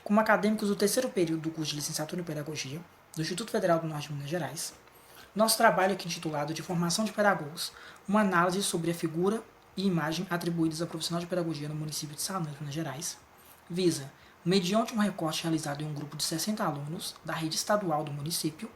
como acadêmicos do terceiro período do curso de licenciatura em Pedagogia do Instituto Federal do Norte de Minas Gerais. Nosso trabalho aqui intitulado de Formação de Pedagogos, uma análise sobre a figura e imagem atribuídas a profissional de pedagogia no município de Salinas, Minas Gerais, visa, mediante um recorte realizado em um grupo de 60 alunos da rede estadual do município,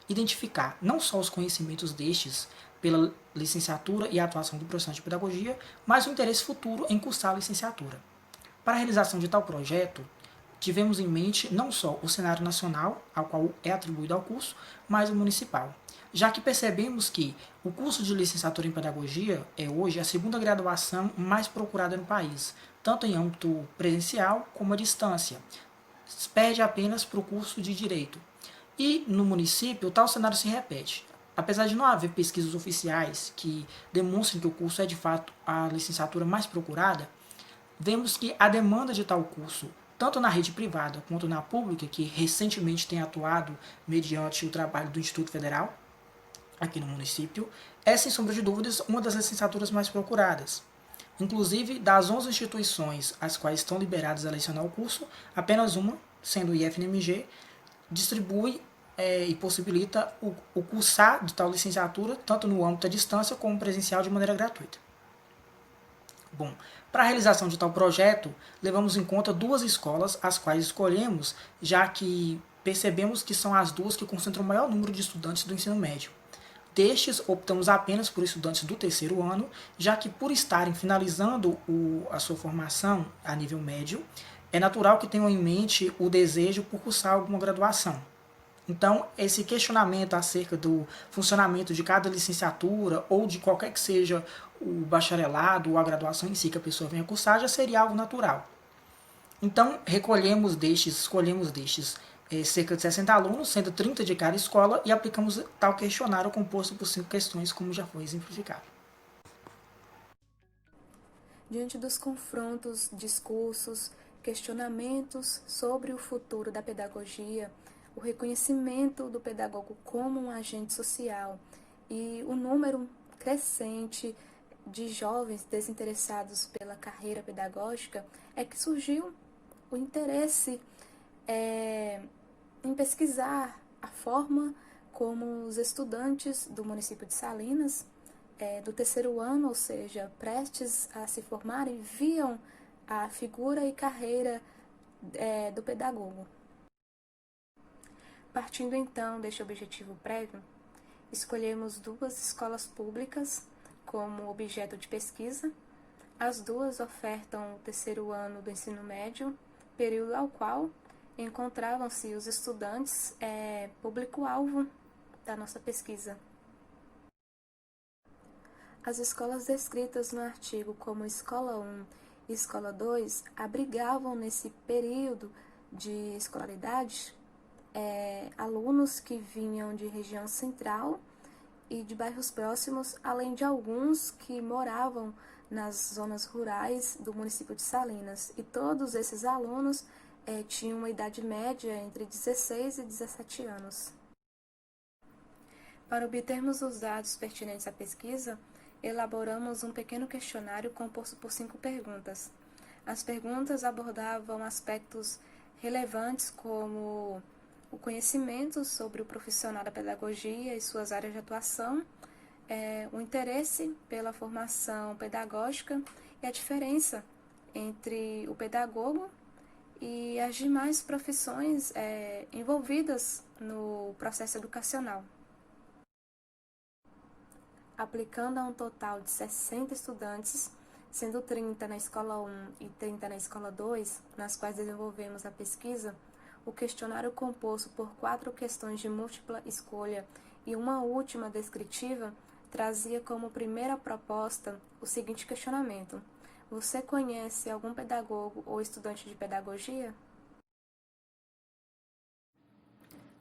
identificar não só os conhecimentos destes pela licenciatura e a atuação do profissional de pedagogia, mas o interesse futuro em cursar a licenciatura. Para a realização de tal projeto, tivemos em mente não só o cenário nacional, ao qual é atribuído ao curso, mas o municipal, já que percebemos que o curso de licenciatura em pedagogia é hoje a segunda graduação mais procurada no país, tanto em âmbito presencial como à distância. Perde apenas para o curso de Direito. E no município, tal cenário se repete. Apesar de não haver pesquisas oficiais que demonstrem que o curso é de fato a licenciatura mais procurada, vemos que a demanda de tal curso, tanto na rede privada quanto na pública, que recentemente tem atuado mediante o trabalho do Instituto Federal, aqui no município, é, sem sombra de dúvidas, uma das licenciaturas mais procuradas. Inclusive, das 11 instituições às quais estão liberadas a lecionar o curso, apenas uma, sendo o IFNMG, distribui e possibilita o cursar de tal licenciatura, tanto no âmbito à distância como presencial, de maneira gratuita. Bom, para a realização de tal projeto, levamos em conta duas escolas, as quais escolhemos, já que percebemos que são as duas que concentram o maior número de estudantes do ensino médio. Destes, optamos apenas por estudantes do terceiro ano, já que por estarem finalizando a sua formação a nível médio, é natural que tenham em mente o desejo por cursar alguma graduação. Então, esse questionamento acerca do funcionamento de cada licenciatura ou de qualquer que seja o bacharelado ou a graduação em si que a pessoa venha cursar já seria algo natural. Então, escolhemos destes cerca de 60 alunos, sendo 30 de cada escola, e aplicamos tal questionário composto por 5 questões, como já foi exemplificado. Diante dos confrontos, discursos, questionamentos sobre o futuro da pedagogia, o reconhecimento do pedagogo como um agente social e o número crescente de jovens desinteressados pela carreira pedagógica, é que surgiu o interesse em pesquisar a forma como os estudantes do município de Salinas, do terceiro ano, ou seja, prestes a se formarem, viam a figura e carreira do pedagogo. Partindo então deste objetivo prévio, escolhemos duas escolas públicas como objeto de pesquisa. As duas ofertam o terceiro ano do ensino médio, período ao qual encontravam-se os estudantes público-alvo da nossa pesquisa. As escolas descritas no artigo como Escola 1 e Escola 2 abrigavam nesse período de escolaridade alunos que vinham de região central e de bairros próximos, além de alguns que moravam nas zonas rurais do município de Salinas. E todos esses alunos tinham uma idade média entre 16 e 17 anos. Para obtermos os dados pertinentes à pesquisa, elaboramos um pequeno questionário composto por 5 perguntas. As perguntas abordavam aspectos relevantes como o conhecimento sobre o profissional da pedagogia e suas áreas de atuação, o interesse pela formação pedagógica e a diferença entre o pedagogo e as demais profissões envolvidas no processo educacional. Aplicando a um total de 60 estudantes, sendo 30 na Escola 1 e 30 na Escola 2, nas quais desenvolvemos a pesquisa, o questionário composto por 4 questões de múltipla escolha e uma última descritiva trazia como primeira proposta o seguinte questionamento: você conhece algum pedagogo ou estudante de pedagogia?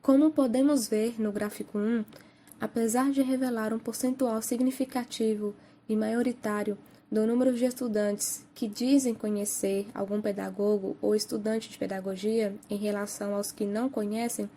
Como podemos ver no gráfico 1, apesar de revelar um percentual significativo e maioritário do número de estudantes que dizem conhecer algum pedagogo ou estudante de pedagogia em relação aos que não conhecem,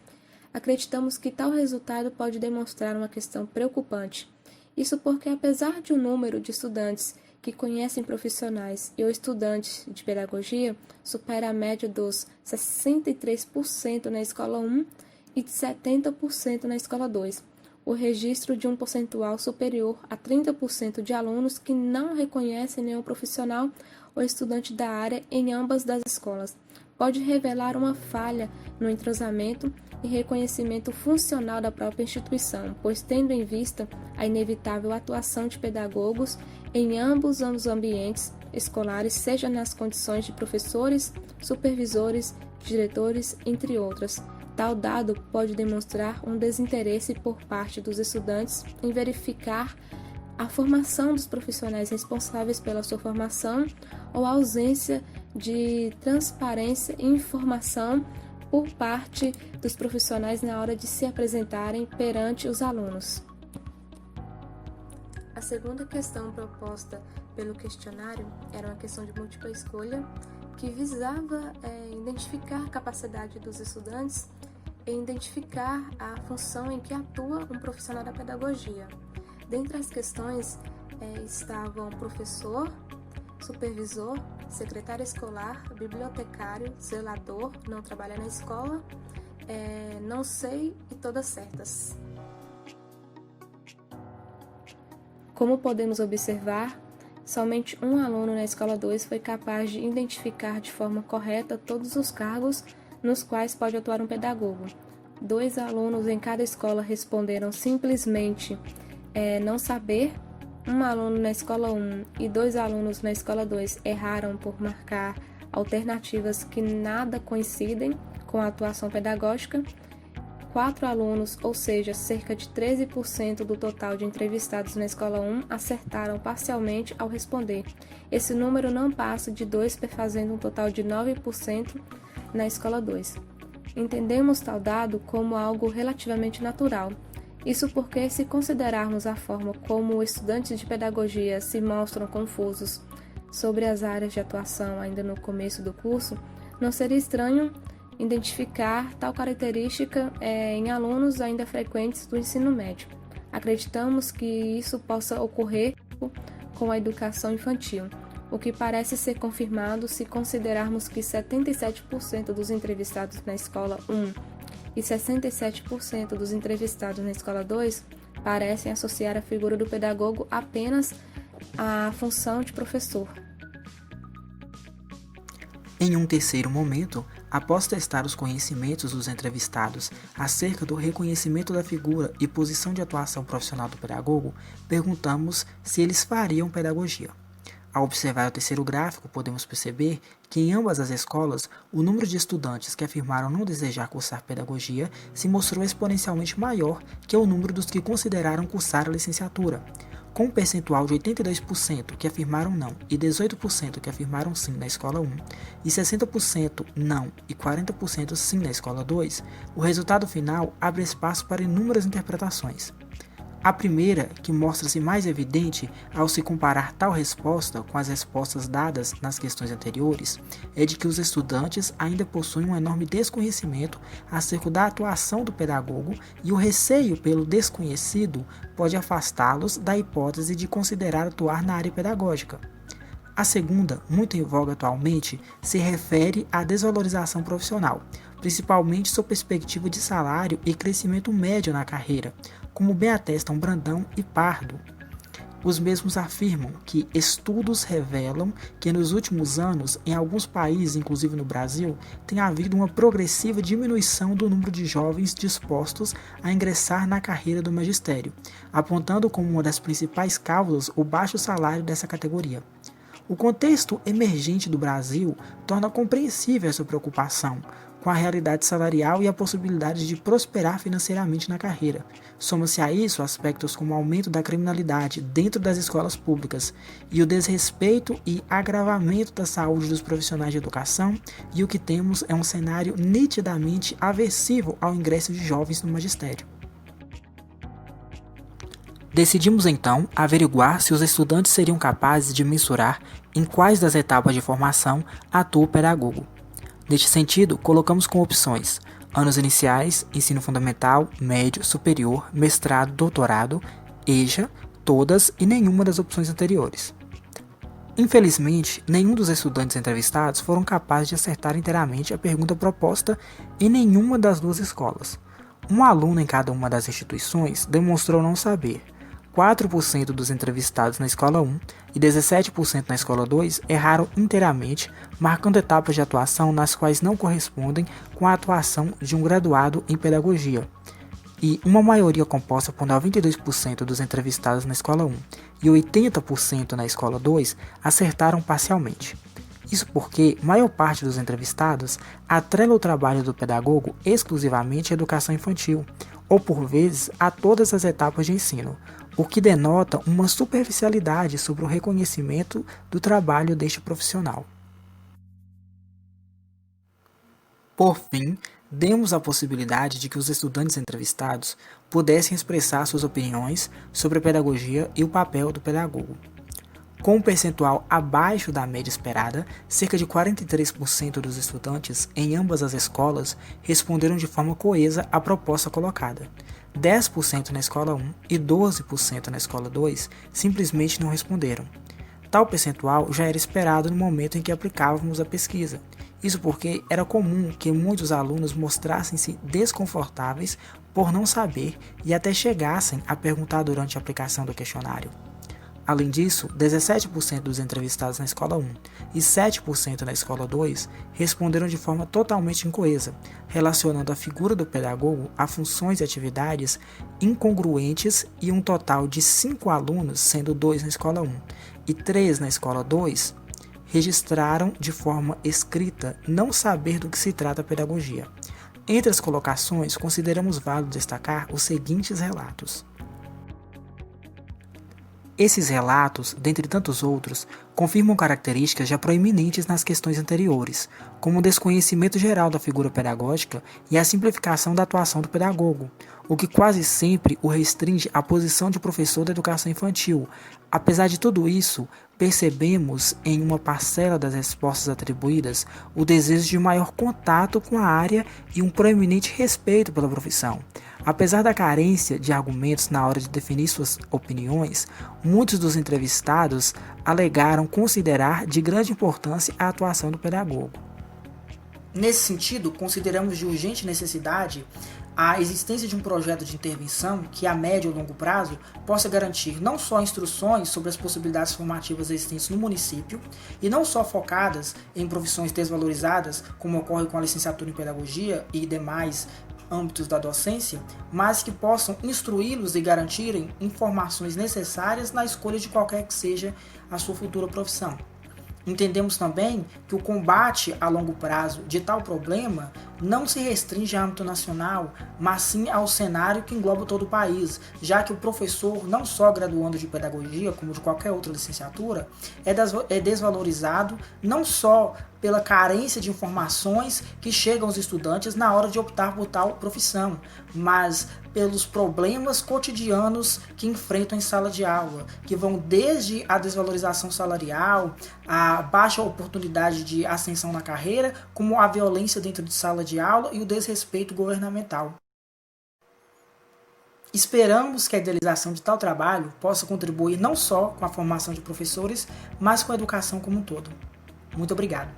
acreditamos que tal resultado pode demonstrar uma questão preocupante Isso porque, apesar de um número de estudantes que conhecem profissionais e ou estudantes de pedagogia supera a média dos 63% na escola 1 e de 70% na escola 2, o registro de um percentual superior a 30% de alunos que não reconhecem nenhum profissional ou estudante da área em ambas das escolas pode revelar uma falha no entrosamento e reconhecimento funcional da própria instituição, pois tendo em vista a inevitável atuação de pedagogos em ambos os ambientes escolares, seja nas condições de professores, supervisores, diretores, entre outras. Tal dado pode demonstrar um desinteresse por parte dos estudantes em verificar a formação dos profissionais responsáveis pela sua formação ou a ausência de transparência e informação por parte dos profissionais na hora de se apresentarem perante os alunos. A segunda questão proposta pelo questionário era uma questão de múltipla escolha que visava identificar a capacidade dos estudantes e identificar a função em que atua um profissional da pedagogia. Dentre as questões estavam professor, supervisor, secretário escolar, bibliotecário, zelador, não trabalha na escola, não sei e todas certas. Como podemos observar, somente um aluno na escola 2 foi capaz de identificar de forma correta todos os cargos nos quais pode atuar um pedagogo. 2 alunos em cada escola responderam simplesmente não saber. Um aluno na escola 1 e 2 alunos na escola 2 erraram por marcar alternativas que nada coincidem com a atuação pedagógica. 4 alunos, ou seja, cerca de 13% do total de entrevistados na escola 1, acertaram parcialmente ao responder. Esse número não passa de 2, fazendo um total de 9% na escola 2. Entendemos tal dado como algo relativamente natural. Isso porque, se considerarmos a forma como estudantes de pedagogia se mostram confusos sobre as áreas de atuação ainda no começo do curso, não seria estranho identificar tal característica em alunos ainda frequentes do ensino médio. Acreditamos que isso possa ocorrer com a educação infantil, o que parece ser confirmado se considerarmos que 77% dos entrevistados na escola 1 e 67% dos entrevistados na escola 2 parecem associar a figura do pedagogo apenas à função de professor. Em um terceiro momento, após testar os conhecimentos dos entrevistados acerca do reconhecimento da figura e posição de atuação profissional do pedagogo, perguntamos se eles fariam pedagogia. Ao observar o terceiro gráfico, podemos perceber que em ambas as escolas, o número de estudantes que afirmaram não desejar cursar pedagogia se mostrou exponencialmente maior que o número dos que consideraram cursar a licenciatura, com um percentual de 82% que afirmaram não e 18% que afirmaram sim na escola 1 e 60% não e 40% sim na escola 2, o resultado final abre espaço para inúmeras interpretações. A primeira, que mostra-se mais evidente ao se comparar tal resposta com as respostas dadas nas questões anteriores, é de que os estudantes ainda possuem um enorme desconhecimento acerca da atuação do pedagogo e o receio pelo desconhecido pode afastá-los da hipótese de considerar atuar na área pedagógica. A segunda, muito em voga atualmente, se refere à desvalorização profissional, principalmente sob perspectiva de salário e crescimento médio na carreira, como bem atestam Brandão e Pardo. Os mesmos afirmam que estudos revelam que nos últimos anos, em alguns países, inclusive no Brasil, tem havido uma progressiva diminuição do número de jovens dispostos a ingressar na carreira do magistério, apontando como uma das principais causas o baixo salário dessa categoria. O contexto emergente do Brasil torna compreensível essa preocupação com a realidade salarial e a possibilidade de prosperar financeiramente na carreira. Soma-se a isso aspectos como o aumento da criminalidade dentro das escolas públicas e o desrespeito e agravamento da saúde dos profissionais de educação, e o que temos é um cenário nitidamente aversivo ao ingresso de jovens no magistério. Decidimos então averiguar se os estudantes seriam capazes de mensurar em quais das etapas de formação atua o pedagogo. Neste sentido, colocamos como opções anos iniciais, ensino fundamental, médio, superior, mestrado, doutorado, EJA, todas e nenhuma das opções anteriores. Infelizmente, nenhum dos estudantes entrevistados foram capazes de acertar inteiramente a pergunta proposta em nenhuma das duas escolas. Um aluno em cada uma das instituições demonstrou não saber. 4% dos entrevistados na escola 1 e 17% na escola 2 erraram inteiramente, marcando etapas de atuação nas quais não correspondem com a atuação de um graduado em pedagogia. E uma maioria composta por 92% dos entrevistados na escola 1 e 80% na escola 2 acertaram parcialmente. Isso porque a maior parte dos entrevistados atrela o trabalho do pedagogo exclusivamente à educação infantil, ou por vezes a todas as etapas de ensino, o que denota uma superficialidade sobre o reconhecimento do trabalho deste profissional. Por fim, demos a possibilidade de que os estudantes entrevistados pudessem expressar suas opiniões sobre a pedagogia e o papel do pedagogo. Com um percentual abaixo da média esperada, cerca de 43% dos estudantes em ambas as escolas responderam de forma coesa à proposta colocada. 10% na escola 1 e 12% na escola 2 simplesmente não responderam. Tal percentual já era esperado no momento em que aplicávamos a pesquisa. Isso porque era comum que muitos alunos mostrassem-se desconfortáveis por não saber e até chegassem a perguntar durante a aplicação do questionário. Além disso, 17% dos entrevistados na escola 1 e 7% na escola 2 responderam de forma totalmente incoesa, relacionando a figura do pedagogo a funções e atividades incongruentes, e um total de 5 alunos, sendo 2 na escola 1 e 3 na escola 2, registraram de forma escrita não saber do que se trata a pedagogia. Entre as colocações, consideramos válido destacar os seguintes relatos. Esses relatos, dentre tantos outros, confirmam características já proeminentes nas questões anteriores, como o desconhecimento geral da figura pedagógica e a simplificação da atuação do pedagogo, o que quase sempre o restringe à posição de professor da educação infantil. Apesar de tudo isso, percebemos em uma parcela das respostas atribuídas o desejo de maior contato com a área e um proeminente respeito pela profissão. Apesar da carência de argumentos na hora de definir suas opiniões, muitos dos entrevistados alegaram considerar de grande importância a atuação do pedagogo. Nesse sentido, consideramos de urgente necessidade a existência de um projeto de intervenção que, a médio ou longo prazo, possa garantir não só instruções sobre as possibilidades formativas existentes no município, e não só focadas em profissões desvalorizadas, como ocorre com a licenciatura em pedagogia e demais âmbitos da docência, mas que possam instruí-los e garantirem informações necessárias na escolha de qualquer que seja a sua futura profissão. Entendemos também que o combate a longo prazo de tal problema não se restringe a âmbito nacional, mas sim ao cenário que engloba todo o país, já que o professor, não só graduando de pedagogia, como de qualquer outra licenciatura, é desvalorizado não só pela carência de informações que chegam aos estudantes na hora de optar por tal profissão, mas pelos problemas cotidianos que enfrentam em sala de aula, que vão desde a desvalorização salarial, a baixa oportunidade de ascensão na carreira, como a violência dentro de sala de aula e o desrespeito governamental. Esperamos que a idealização de tal trabalho possa contribuir não só com a formação de professores, mas com a educação como um todo. Muito obrigado.